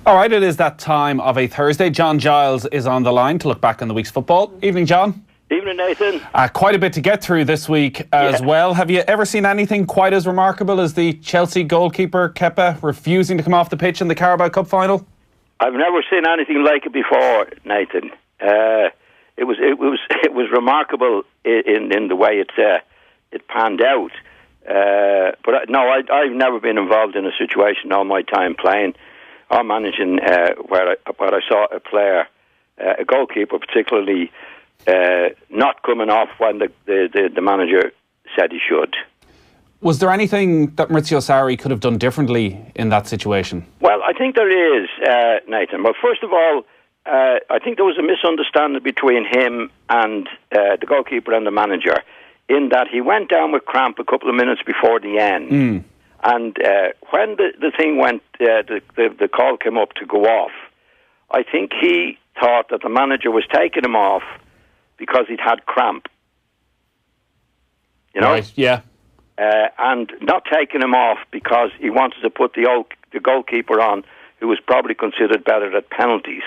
All right, it is that time of a Thursday. John Giles is on the line to look back on the week's football. Evening, John. Evening, Nathan. Quite a bit to get through this week as well. Have you ever seen anything quite as remarkable as the Chelsea goalkeeper Kepa refusing to come off the pitch in the Carabao Cup final? I've never seen anything like it before, Nathan. It was remarkable in the way it panned out. But no, I've never been involved in a situation all my time playing or managing where I saw a player, a goalkeeper particularly, not coming off when the manager said he should. Was there anything that Maurizio Sarri could have done differently in that situation? Well, I think there is, Nathan. But first of all, I think there was a misunderstanding between him and the goalkeeper and the manager, in that he went down with cramp a couple of minutes before the end. And when the thing went, the call came up to go off, I think he thought that the manager was taking him off because he'd had cramp. You know? Right, yeah. And not taking him off because he wanted to put the goalkeeper on, who was probably considered better at penalties.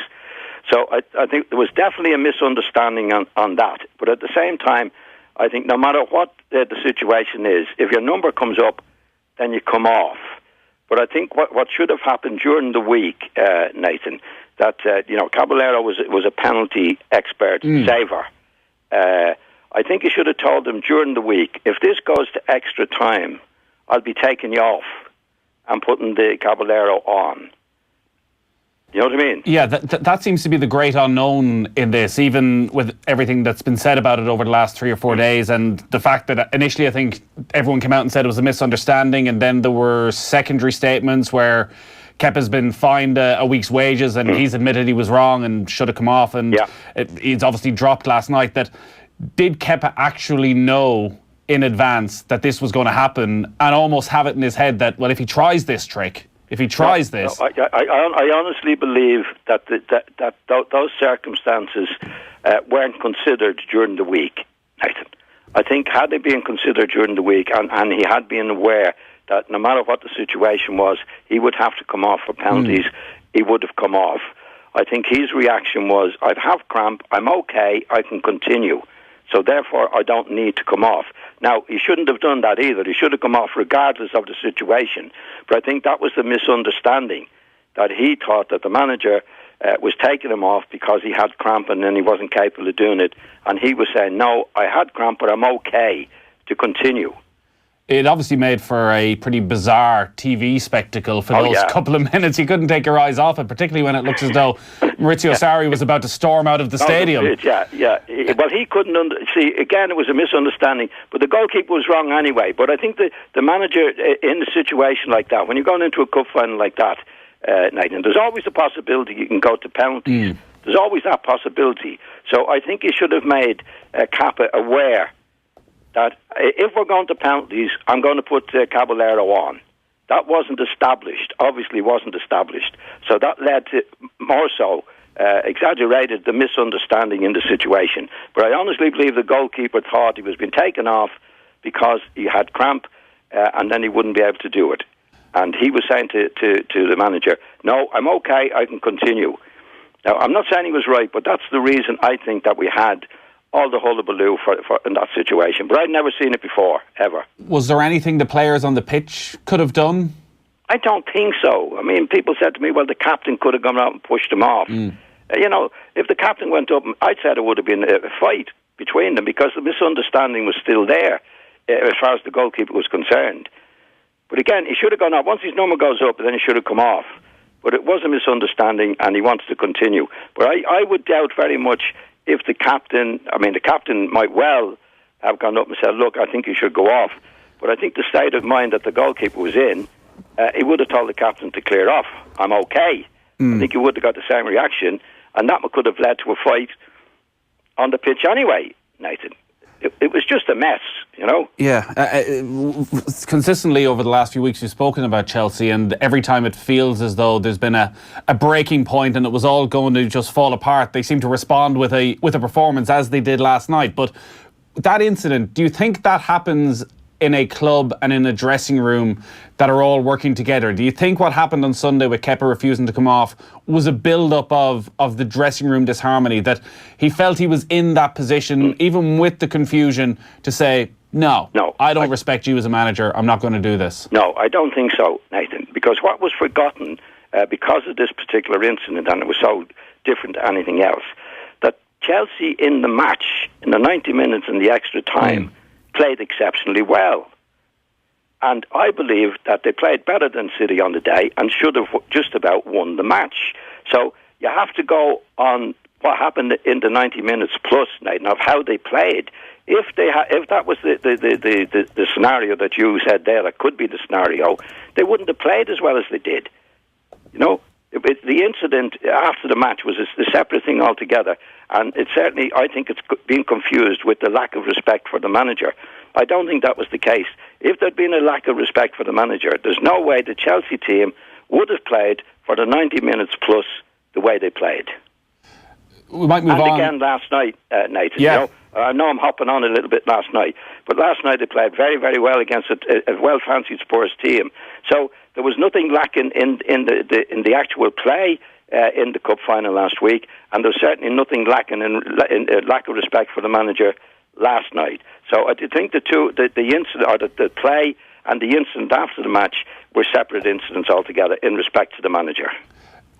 So I think there was definitely a misunderstanding on that. But at the same time, I think no matter what the situation is, if your number comes up, then you come off. But I think what should have happened during the week, Nathan, that Caballero was a penalty expert saver. I think you should have told them during the week, if this goes to extra time, I'll be taking you off and putting the Caballero on. You know what I mean? Yeah, that seems to be the great unknown in this, even with everything that's been said about it over the last 3 or 4 days, and the fact that initially I think everyone came out and said it was a misunderstanding, and then there were secondary statements where Kepa's been fined a week's wages and he's admitted he was wrong and should have come off, and he's obviously dropped last night. That did Kepa actually know in advance that this was going to happen and almost have it in his head that, well, if he tries this trick, I honestly believe that those circumstances weren't considered during the week, Nathan. I think had they been considered during the week and he had been aware that no matter what the situation was, he would have to come off for penalties, he would have come off. I think his reaction was, I have cramp, I'm okay, I can continue. So therefore, I don't need to come off. Now, he shouldn't have done that either. He should have come off regardless of the situation. But I think that was the misunderstanding, that he thought that the manager was taking him off because he had cramp and then he wasn't capable of doing it. And he was saying, no, I had cramp, but I'm okay to continue. It obviously made for a pretty bizarre TV spectacle for those couple of minutes. You couldn't take your eyes off it, particularly when it looks as though Maurizio Sarri was about to storm out of the stadium. Well, he couldn't see. Again, it was a misunderstanding, but the goalkeeper was wrong anyway. But I think the manager in a situation like that, when you're going into a cup final like that, Nathan, there's always a possibility you can go to penalties. There's always that possibility. So I think he should have made Kepa aware that if we're going to penalties, I'm going to put Caballero on. That wasn't established, obviously wasn't established. So that led to, more so, exaggerated the misunderstanding in the situation. But I honestly believe the goalkeeper thought he was being taken off because he had cramp and then he wouldn't be able to do it. And he was saying to the manager, no, I'm okay, I can continue. Now, I'm not saying he was right, but that's the reason I think that we had all the hullabaloo for in that situation. But I'd never seen it before, ever. Was there anything the players on the pitch could have done? I don't think so. I mean, people said to me, well, the captain could have gone out and pushed him off. If the captain went up, I'd say there would have been a fight between them because the misunderstanding was still there as far as the goalkeeper was concerned. But again, he should have gone off. Once his number goes up, then he should have come off. But it was a misunderstanding and he wanted to continue. But I would doubt very much if the captain might well have gone up and said, look, I think you should go off. But I think the state of mind that the goalkeeper was in, he would have told the captain to clear off. I'm okay. I think he would have got the same reaction. And that could have led to a fight on the pitch anyway, Nathan. It was just a mess, you know? Yeah. Consistently over the last few weeks, we've spoken about Chelsea, and every time it feels as though there's been a breaking point and it was all going to just fall apart, they seem to respond with a performance as they did last night. But that incident, do you think that happens in a club and in a dressing room that are all working together. Do you think what happened on Sunday with Kepa refusing to come off was a build-up of the dressing room disharmony, that he felt he was in that position, even with the confusion, to say, no, I don't respect you as a manager, I'm not going to do this? No, I don't think so, Nathan, because what was forgotten because of this particular incident, and it was so different to anything else, that Chelsea in the match, in the 90 minutes and the extra time, played exceptionally well. And I believe that they played better than City on the day and should have just about won the match. So you have to go on what happened in the 90 minutes plus, Nathan, of how they played. If that was the scenario that you said there, that could be the scenario, they wouldn't have played as well as they did. You know, the incident after the match was a separate thing altogether, and it certainly, I think it's been confused with the lack of respect for the manager. I don't think that was the case. If there'd been a lack of respect for the manager, there's no way the Chelsea team would have played for the 90 minutes plus the way they played. We might move on. And again last night, Nathan, yeah. You know, I know I'm hopping on a little bit last night, but last night they played very, very well against a well-fancied Spurs team. So there was nothing lacking in the actual play in the cup final last week, and there's certainly nothing lacking in lack of respect for the manager last night. So I think the incident, or the play and the incident after the match, were separate incidents altogether in respect to the manager.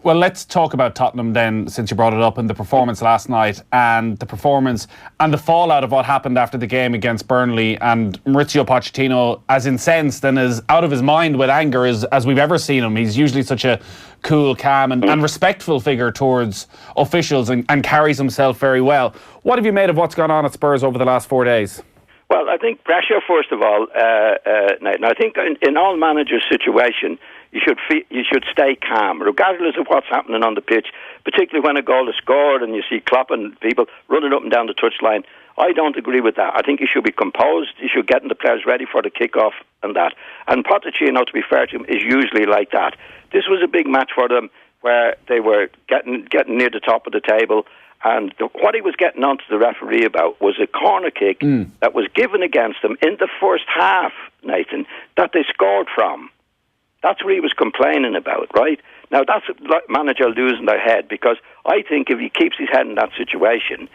Well, let's talk about Tottenham then, since you brought it up, and the performance last night, and the performance and the fallout of what happened after the game against Burnley, and Mauricio Pochettino as incensed and as out of his mind with anger as we've ever seen him. He's usually such a cool, calm and respectful figure towards officials and carries himself very well. What have you made of what's gone on at Spurs over the last 4 days? Well, I think pressure, first of all, and I think in all managers' situation, you should stay calm, regardless of what's happening on the pitch, particularly when a goal is scored and you see Klopp and people running up and down the touchline. I don't agree with that. I think you should be composed. You should get the players ready for the kick-off and that. And Pochettino, to be fair to him, is usually like that. This was a big match for them where they were getting near the top of the table, and what he was getting onto the referee about was a corner kick that was given against them in the first half, Nathan, that they scored from. That's what he was complaining about, right? Now, that's a manager losing their head, because I think if he keeps his head in that situation,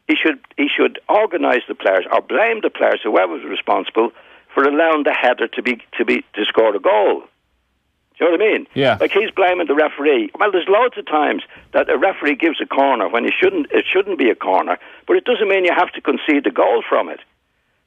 he should organise the players or blame the players, whoever was responsible, for allowing the header to score a goal. Do you know what I mean? Yeah. Like, he's blaming the referee. Well, there's loads of times that a referee gives a corner when it shouldn't be a corner, but it doesn't mean you have to concede the goal from it.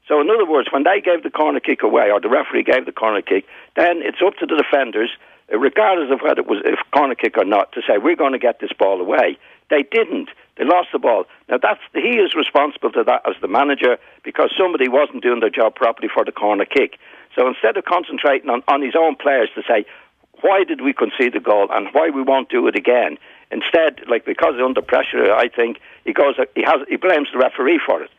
So in other words, when they gave the corner kick away, or the referee gave the corner kick, then it's up to the defenders, regardless of whether it was a corner kick or not, to say, we're going to get this ball away. They didn't. They lost the ball. Now, he is responsible to that as the manager, because somebody wasn't doing their job properly for the corner kick. So instead of concentrating on his own players to say, why did we concede the goal and why we won't do it again, instead, like, because under pressure, I think he blames the referee for it.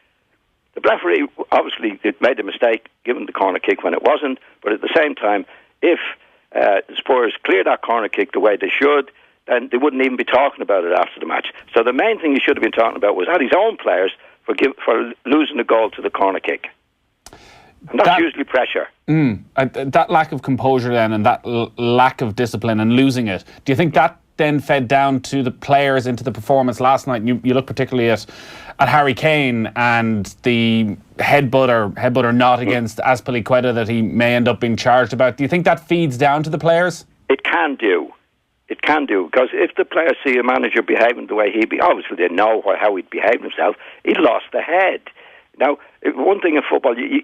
The referee obviously made a mistake giving the corner kick when it wasn't, but at the same time, if the Spurs cleared that corner kick the way they should, then they wouldn't even be talking about it after the match. So the main thing he should have been talking about was his own players for losing the goal to the corner kick. And that's usually pressure. That lack of composure then, and that lack of discipline and losing it, do you think that then fed down to the players into the performance last night? You look particularly at Harry Kane and the headbutter not against Azpilicueta that he may end up being charged about. Do you think that feeds down to the players? It can do. It can do, because if the players see a manager behaving the way obviously they know how he'd behave himself, he lost the head. Now, one thing in football, you,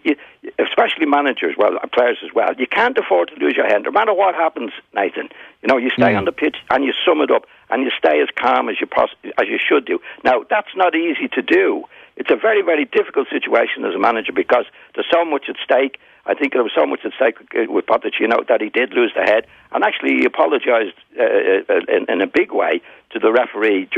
especially managers, players as well, you can't afford to lose your head. No matter what happens, Nathan, you stay on the pitch and you sum it up and you stay as calm as you should do. Now, that's not easy to do. It's a very, very difficult situation as a manager, because there's so much at stake. I think there was so much at stake with Pochettino that he did lose the head, and actually he apologised in a big way to the referee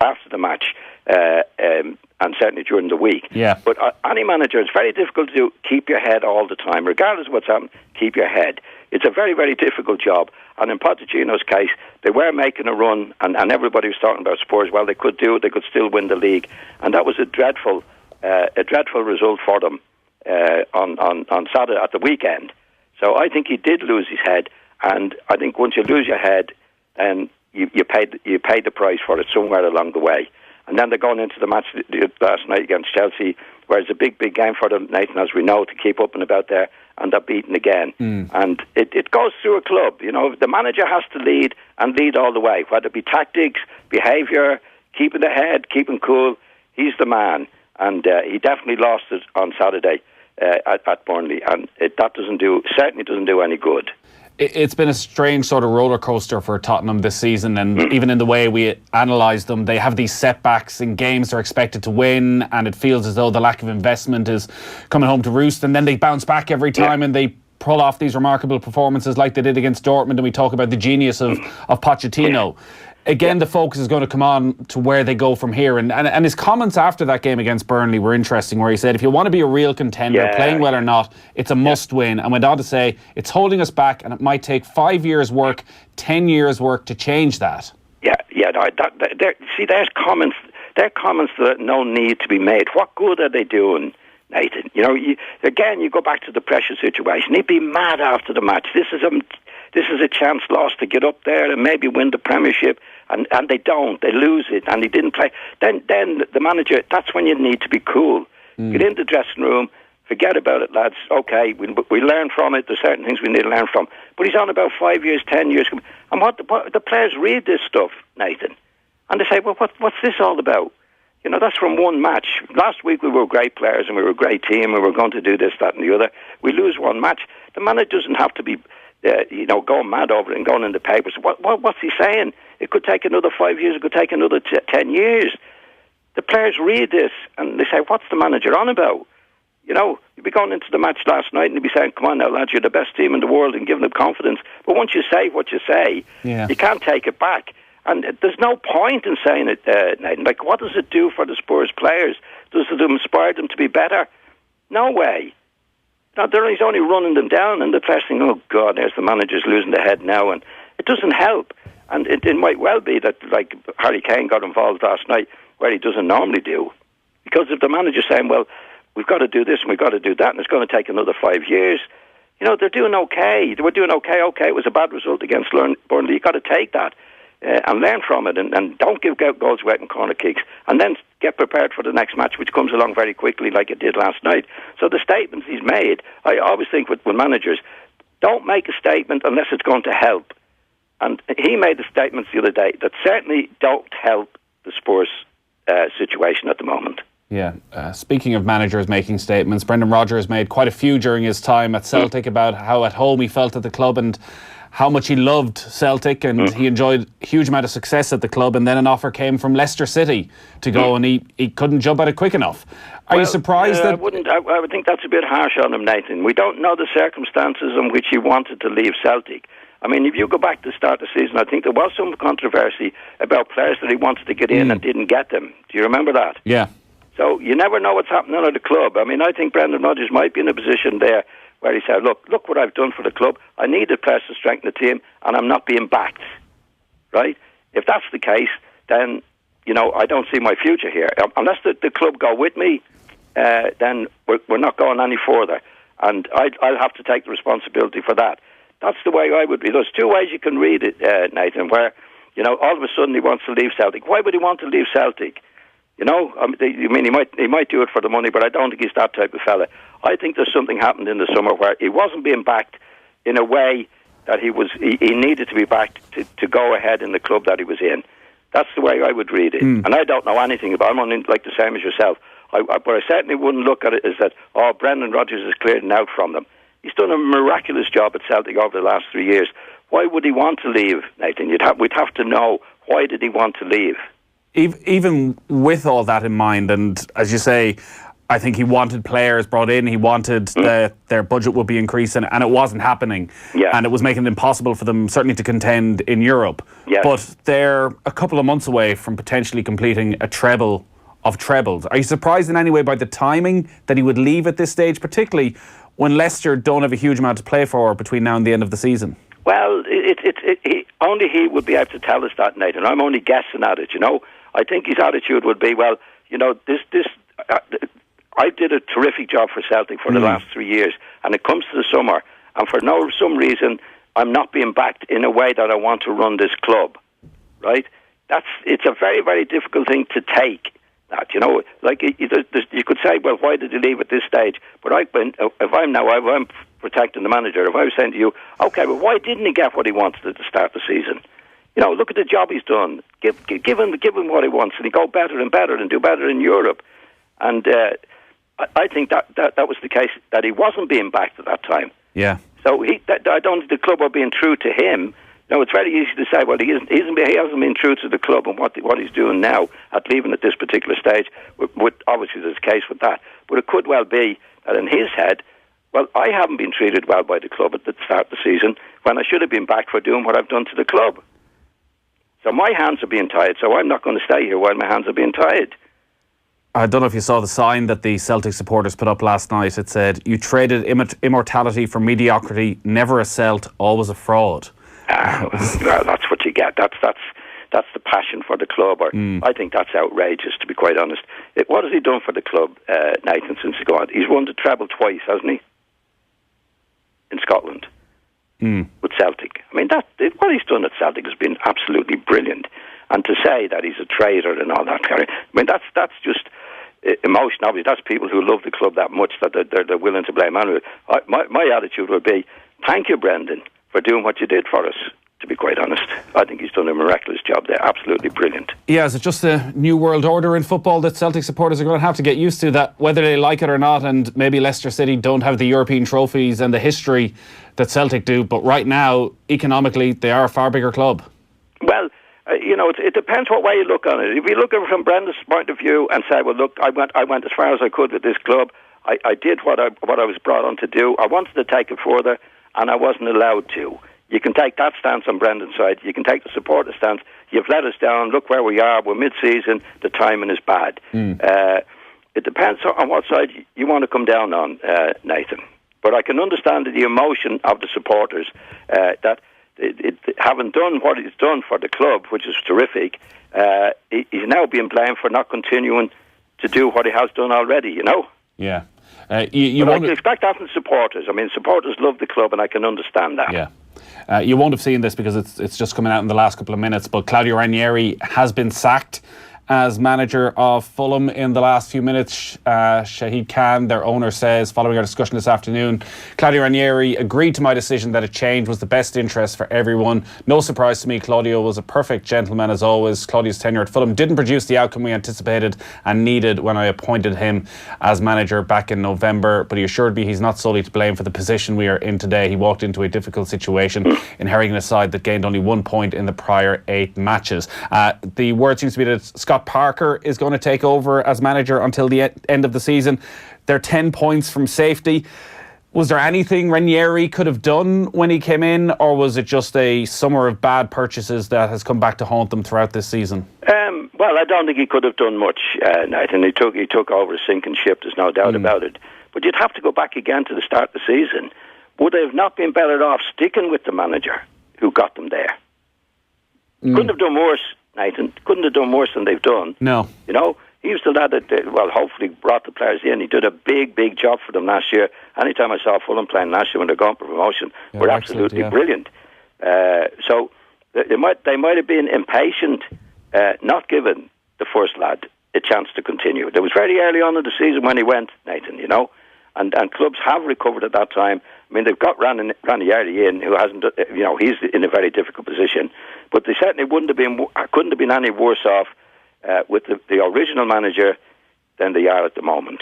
after the match, and certainly during the week. Yeah. But any manager, it's very difficult to do. Keep your head all the time, regardless of what's happening. Keep your head. It's a very, very difficult job. And in Pochettino's case, they were making a run, and everybody was talking about Spurs. Well, they could do it. They could still win the league, and that was a dreadful result for them. on Saturday at the weekend. So I think he did lose his head, and I think once you lose your head, then you paid the price for it somewhere along the way. And then they're going into the match last night against Chelsea, where it's a big game for them, Nathan, as we know, to keep up and about there, and they're beaten again. And it goes through a club. You know, the manager has to lead and lead all the way, whether it be tactics, behaviour, keeping the head, keeping cool. He's the man, and he definitely lost it on Saturday at Burnley, and that certainly doesn't do any good. It's been a strange sort of roller coaster for Tottenham this season, and even in the way we analyse them, they have these setbacks in games they're expected to win, and it feels as though the lack of investment is coming home to roost, and then they bounce back every time and they pull off these remarkable performances like they did against Dortmund, and we talk about the genius of Pochettino. Again, the focus is going to come on to where they go from here. And his comments after that game against Burnley were interesting, where he said, if you want to be a real contender, playing well or not, it's a must-win. And went on to say, it's holding us back, and it might take 5 years' work, 10 years' work to change that. See, there's comments. There are comments that no need to be made. What good are they doing, Nathan? You know, you go back to the pressure situation. He'd be mad after the match. This is a chance lost to get up there and maybe win the Premiership, and they don't. They lose it, and he didn't play. Then the manager, that's when you need to be cool. Get in the dressing room, forget about it, lads. Okay, we learn from it. There's certain things we need to learn from. But he's on about 5 years, 10 years. And what the players read this stuff, Nathan, and they say, well, what's this all about? You know, that's from one match. Last week we were great players and we were a great team and we were going to do this, that and the other. We lose one match. The manager doesn't have to be going mad over it and going in the papers. What's he saying? It could take another 5 years. It could take another 10 years. The players read this and they say, what's the manager on about? You know, you'd be going into the match last night and you'd be saying, come on now, lads, you're the best team in the world, and giving them confidence. But once you say what you say, you can't take it back. And there's no point in saying it, Nathan. Like, what does it do for the Spurs players? Does it inspire them to be better? No way. Now, he's only running them down, and the players think, oh, God, there's the manager's losing the head now. And it doesn't help. And it might well be that, like, Harry Kane got involved last night where he doesn't normally do. Because if the manager's saying, well, we've got to do this and we've got to do that, and it's going to take another 5 years, you know, they're doing okay. They were doing okay. Okay, it was a bad result against Burnley. You've got to take that and learn from it, and don't give goals away in corner kicks, and then get prepared for the next match, which comes along very quickly like it did last night. So the statements he's made, I always think with managers, don't make a statement unless it's going to help. And he made the statements the other day that certainly don't help the Spurs situation at the moment. Yeah. Speaking of managers making statements, Brendan Rodgers made quite a few during his time at Celtic about how at home he felt at the club and how much he loved Celtic, and he enjoyed a huge amount of success at the club, and then an offer came from Leicester City to go, and he couldn't jump at it quick enough. Are you surprised that... I would think that's a bit harsh on him, Nathan. We don't know the circumstances in which he wanted to leave Celtic. I mean, if you go back to the start of the season, I think there was some controversy about players that he wanted to get in and didn't get them. Do you remember that? Yeah. So you never know what's happening at the club. I mean, I think Brendan Rodgers might be in a position there where he said, look what I've done for the club. I needed players to strengthen the team, and I'm not being backed. Right? If that's the case, then, you know, I don't see my future here. Unless the club go with me, then we're not going any further. And I'll have to take the responsibility for that. That's the way I would read. There's two ways you can read it, Nathan, where, you know, all of a sudden he wants to leave Celtic. Why would he want to leave Celtic? You know, I mean, he might do it for the money, but I don't think he's that type of fella. I think there's something happened in the summer where he wasn't being backed in a way that he needed to be backed to go ahead in the club that he was in. That's the way I would read it. And I don't know anything about him. I'm only like the same as yourself. But I certainly wouldn't look at it as that, Brendan Rodgers is clearing out from them. He's done a miraculous job at Celtic over the last 3 years. Why would he want to leave, Nathan? We'd have to know, why did he want to leave? Even with all that in mind, and as you say, I think he wanted players brought in, he wanted their budget would be increasing, and it wasn't happening. Yeah. And it was making it impossible for them certainly to contend in Europe. Yes. But they're a couple of months away from potentially completing a treble of trebles. Are you surprised in any way by the timing that he would leave at this stage, particularly when Leicester don't have a huge amount to play for between now and the end of the season? Well, only he would be able to tell us that, Nathan. I'm only guessing at it, you know. I think his attitude would be, well, you know, I did a terrific job for Celtic for the last 3 years, and it comes to the summer, and for some reason, I'm not being backed in a way that I want to run this club, right? It's a very, very difficult thing to take. That, you know, like you could say, well, why did you leave at this stage? But if I'm protecting the manager, if I was saying to you, okay, well, why didn't he get what he wanted at the start of the season? You know, look at the job he's done. Give him what he wants, and he go better and better and do better in Europe. And I think that was the case, that he wasn't being backed at that time. Yeah. So I don't think the club are being true to him. No, it's very easy to say, well, he hasn't been true to the club and what he's doing now at leaving at this particular stage. Obviously, there's a case with that. But it could well be that in his head, well, I haven't been treated well by the club at the start of the season when I should have been back for doing what I've done to the club. So my hands are being tied, so I'm not going to stay here while my hands are being tied. I don't know if you saw the sign that the Celtic supporters put up last night. It said, "You traded immortality for mediocrity, never a Celt, always a fraud." Well, that's what you get. That's the passion for the club. I think that's outrageous, to be quite honest. What has he done for the club, Nathan, since he's gone? He's won the treble twice, hasn't he? In Scotland. With Celtic. I mean, what he's done at Celtic has been absolutely brilliant. And to say that he's a traitor and all that kind of... I mean, that's just emotion. Obviously, that's people who love the club that much that they're willing to blame anyone. My attitude would be, thank you, Brendan, for doing what you did for us, to be quite honest. I think he's done a miraculous job there. Absolutely brilliant. Yeah, is it just a new world order in football that Celtic supporters are going to have to get used to, that whether they like it or not, and maybe Leicester City don't have the European trophies and the history that Celtic do, but right now, economically, they are a far bigger club? Well, it depends what way you look on it. If you look at it from Brendan's point of view and say, well, look, I went as far as I could with this club. I did what I was brought on to do. I wanted to take it further, and I wasn't allowed to. You can take that stance on Brendan's side. You can take the supporter stance. You've let us down. Look where we are. We're mid-season. The timing is bad. It depends on what side you want to come down on, Nathan. But I can understand the emotion of the supporters that having done what he's done for the club, which is terrific, he's now being blamed for not continuing to do what he has done already, you know? Yeah. I expect that from supporters. I mean, supporters love the club, and I can understand that. Yeah. You won't have seen this because it's just coming out in the last couple of minutes, but Claudio Ranieri has been sacked as manager of Fulham in the last few minutes. Shahid Khan, their owner, says, following our discussion this afternoon, Claudio Ranieri agreed to my decision that a change was the best interest for everyone. No surprise to me, Claudio was a perfect gentleman as always. Claudio's tenure at Fulham didn't produce the outcome we anticipated and needed when I appointed him as manager back in November, but he assured me he's not solely to blame for the position we are in today. He walked into a difficult situation, inheriting a side that gained only 1 point in the prior 8 matches. The word seems to be that Scott Parker is going to take over as manager until the end of the season. They're 10 points from safety. Was there anything Ranieri could have done when he came in, or was it just a summer of bad purchases that has come back to haunt them throughout this season? Well, I don't think he could have done much, Nathan. He took over a sinking ship, there's no doubt about it. But you'd have to go back again to the start of the season. Would they have not been better off sticking with the manager who got them there? Couldn't have done worse, Nathan. Couldn't have done worse than they've done. No. You know, he was the lad that, hopefully brought the players in. He did a big, big job for them last year. Anytime I saw Fulham playing last year when they're going for promotion, were absolutely brilliant. So they might have been impatient, not giving the first lad a chance to continue. It was very early on in the season when he went, Nathan, you know, and clubs have recovered at that time. I mean, they've got Ranieri in, who hasn't, he's in a very difficult position, but they certainly couldn't have been any worse off with the original manager than they are at the moment.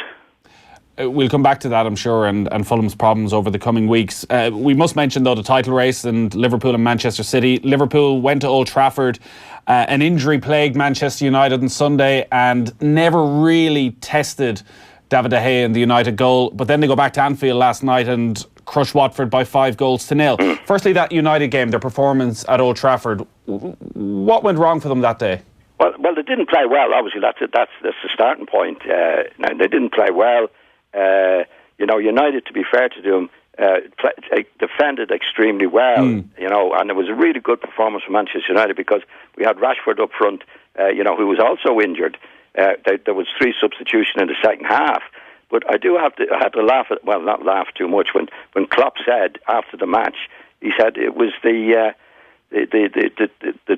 We'll come back to that, I'm sure, and Fulham's problems over the coming weeks. We must mention, though, the title race and Liverpool and Manchester City. Liverpool went to Old Trafford, an injury-plagued Manchester United on Sunday, and never really tested David De Gea in the United goal. But then they go back to Anfield last night and crush Watford by 5-0. Firstly, that United game, their performance at Old Trafford, what went wrong for them that day? Well, they didn't play well. Obviously, that's the starting point. Now, they didn't play well. United, to be fair to them, defended extremely well. And it was a really good performance from Manchester United because we had Rashford up front, who was also injured. There was 3 substitutions in the second half. But I had to laugh at, well, not laugh too much when Klopp said after the match, he said it was the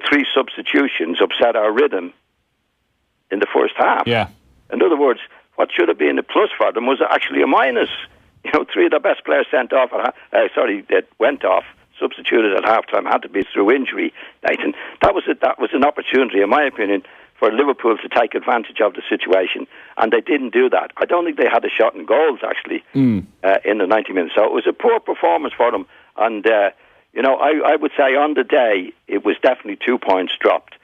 three substitutions upset our rhythm in the first half. Yeah. In other words, what should have been a plus for them was actually a minus. You know, three of the best players that went off, substituted at half-time, had to be through injury, Nathan. That was an opportunity, in my opinion, for Liverpool to take advantage of the situation, and they didn't do that. I don't think they had a shot in goals, actually, in the 90 minutes. So it was a poor performance for them, and, I would say on the day, it was definitely 2 points dropped,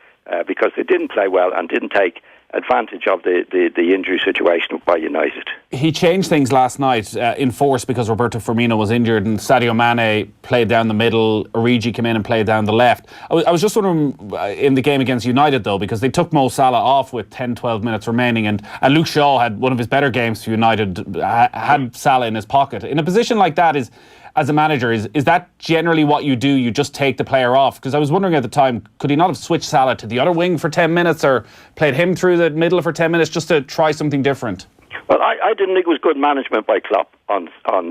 because they didn't play well and didn't take advantage of the injury situation by United. He changed things last night in force because Roberto Firmino was injured and Sadio Mane played down the middle. Origi came in and played down the left. I was just wondering in the game against United, though, because they took Mo Salah off with 10-12 minutes remaining, and Luke Shaw had one of his better games for United, had Salah in his pocket. In a position like that, as a manager, is that generally what you do? You just take the player off? Because I was wondering at the time, could he not have switched Salah to the other wing for 10 minutes or played him through the middle for 10 minutes just to try something different? Well, I didn't think it was good management by Klopp on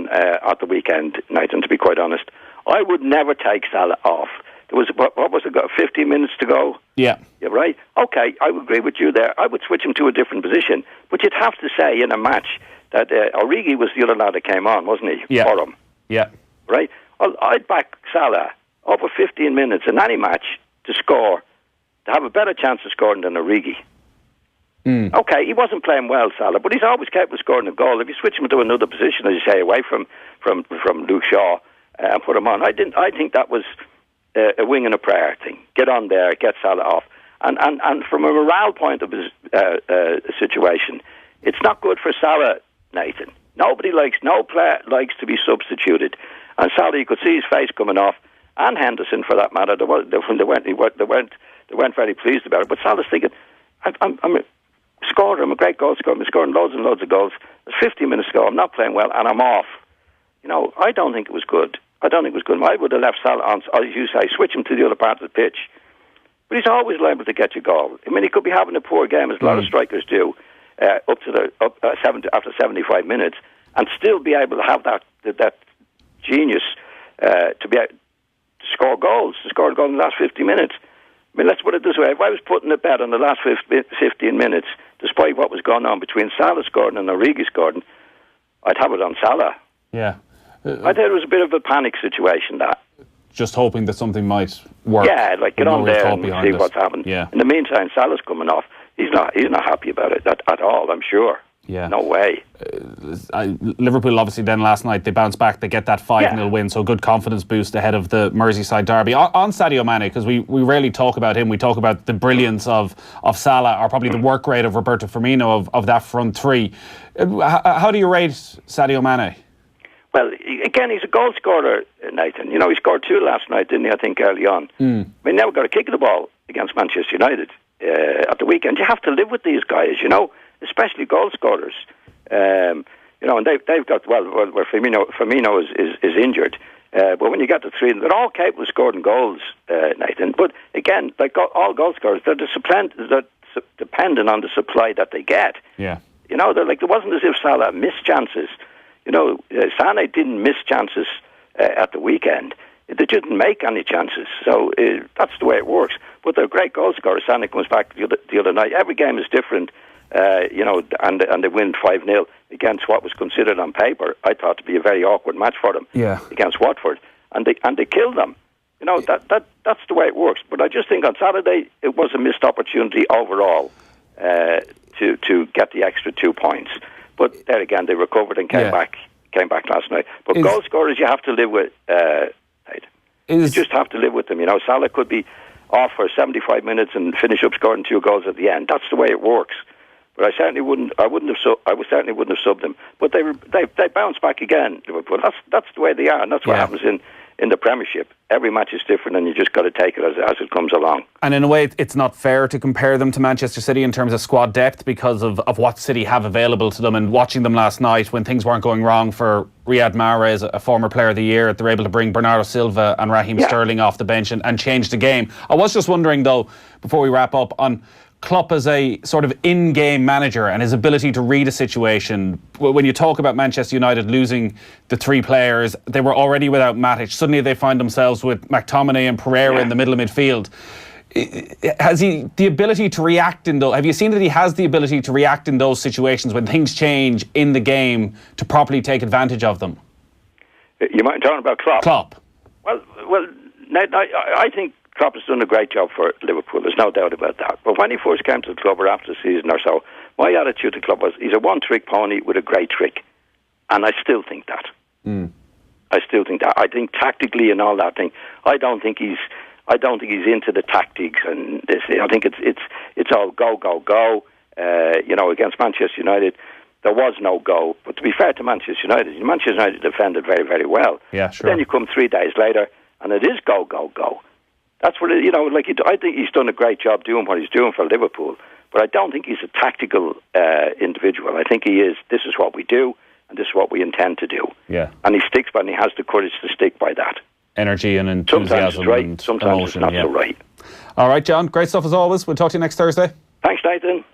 at the weekend, Nathan, to be quite honest. I would never take Salah off. There was, what was it, 15 minutes to go? Yeah, right? Okay, I would agree with you there. I would switch him to a different position. But you'd have to say in a match that Origi was the other lad that came on, wasn't he, for him? Yeah. Right? Well, I'd back Salah over 15 minutes in any match to score, to have a better chance of scoring than Origi. Okay, he wasn't playing well, Salah, but he's always capable of scoring a goal. If you switch him to another position, as you say, away from Luke Shaw and put him on, I think that was a wing and a prayer thing. Get on there, get Salah off. And from a morale point of his situation, it's not good for Salah, Nathan. No player likes to be substituted. And Salah, you could see his face coming off, and Henderson for that matter. They weren't very pleased about it. But Salah's thinking, I'm a scorer, I'm a great goal scorer, I'm scoring loads and loads of goals. There's 15 minutes to go, I'm not playing well, and I'm off. I don't think it was good. I would have left Salah on, as you say, switch him to the other part of the pitch. But he's always liable to get you a goal. I mean, he could be having a poor game, as a lot of strikers do, after 75 minutes, and still be able to have that genius to score goals in the last 50 minutes. I mean, let's put it this way. If I was putting a bet on the last 15 minutes, despite what was going on between Salah scoring and Origi scoring, I'd have it on Salah. Yeah. I thought it was a bit of a panic situation, that. Just hoping that something might work. Yeah, like get on there and see what's happened. Yeah. In the meantime, Salah's coming off. He's not happy about it at all, I'm sure. Yeah. No way. Liverpool, obviously, then last night, they bounce back. They get that 5-0 win, so good confidence boost ahead of the Merseyside derby. On Sadio Mane, because we rarely talk about him. We talk about the brilliance of Salah, or probably the work rate of Roberto Firmino of that front three. How do you rate Sadio Mane? Well, again, he's a goal scorer, Nathan. He scored 2 last night, didn't he, I think, early on. I mean, never got a kick of the ball against Manchester United at the weekend. You have to live with these guys, especially goal scorers. And they've got, where Firmino is injured. But when you get the 3, they're all capable of scoring goals, Nathan. But again, like all goal scorers, they're dependent on the supply that they get. Yeah. They're like, it wasn't as if Salah missed chances. Sané didn't miss chances at the weekend. They didn't make any chances. So that's the way it works. But they're great goal scorers. Sané comes back the other night. Every game is different, and they win 5-0 against what was considered on paper, I thought, to be a very awkward match for them against Watford. And they killed them. That's the way it works. But I just think on Saturday it was a missed opportunity overall to get the extra 2 points. But there again, they recovered and came back last night. But goal scorers, you have to live with. You just have to live with them. Salah could be off for 75 minutes and finish up scoring 2 goals at the end. That's the way it works. But I certainly wouldn't have subbed them. But they bounce back again, Liverpool. That's the way they are, and that's what happens in the Premiership. Every match is different, and you just got to take it as it comes along. And in a way, it's not fair to compare them to Manchester City in terms of squad depth because of what City have available to them. And watching them last night, when things weren't going wrong for Riyad Mahrez, a former player of the year, they're able to bring Bernardo Silva and Raheem Sterling off the bench and change the game. I was just wondering, though, before we wrap up, on Klopp as a sort of in-game manager and his ability to read a situation. When you talk about Manchester United losing the 3 players, they were already without Matic. Suddenly they find themselves with McTominay and Pereira in the middle of midfield. Has he the ability to react in those? Have you seen that he has the ability to react in those situations when things change in the game to properly take advantage of them? You might talk about Klopp. Klopp. Well, I think Klopp has done a great job for Liverpool. There's no doubt about that. But when he first came to the club, or after the season or so, my attitude to Klopp was he's a one-trick pony with a great trick, and I still think that. I still think that. I think tactically and all that thing. I don't think he's into the tactics and this. I think it's all go go go. Against Manchester United, there was no go. But to be fair to Manchester United defended very, very well. Yeah, sure. But then you come 3 days later, and it is go go go. That's what I think he's done a great job doing what he's doing for Liverpool. But I don't think he's a tactical individual. I think he is. This is what we do, and this is what we intend to do. Yeah. And he sticks by, and he has the courage to stick by that. Energy and enthusiasm. Sometimes it's right, and sometimes emotion, it's not so right. All right, John. Great stuff as always. We'll talk to you next Thursday. Thanks, Nathan.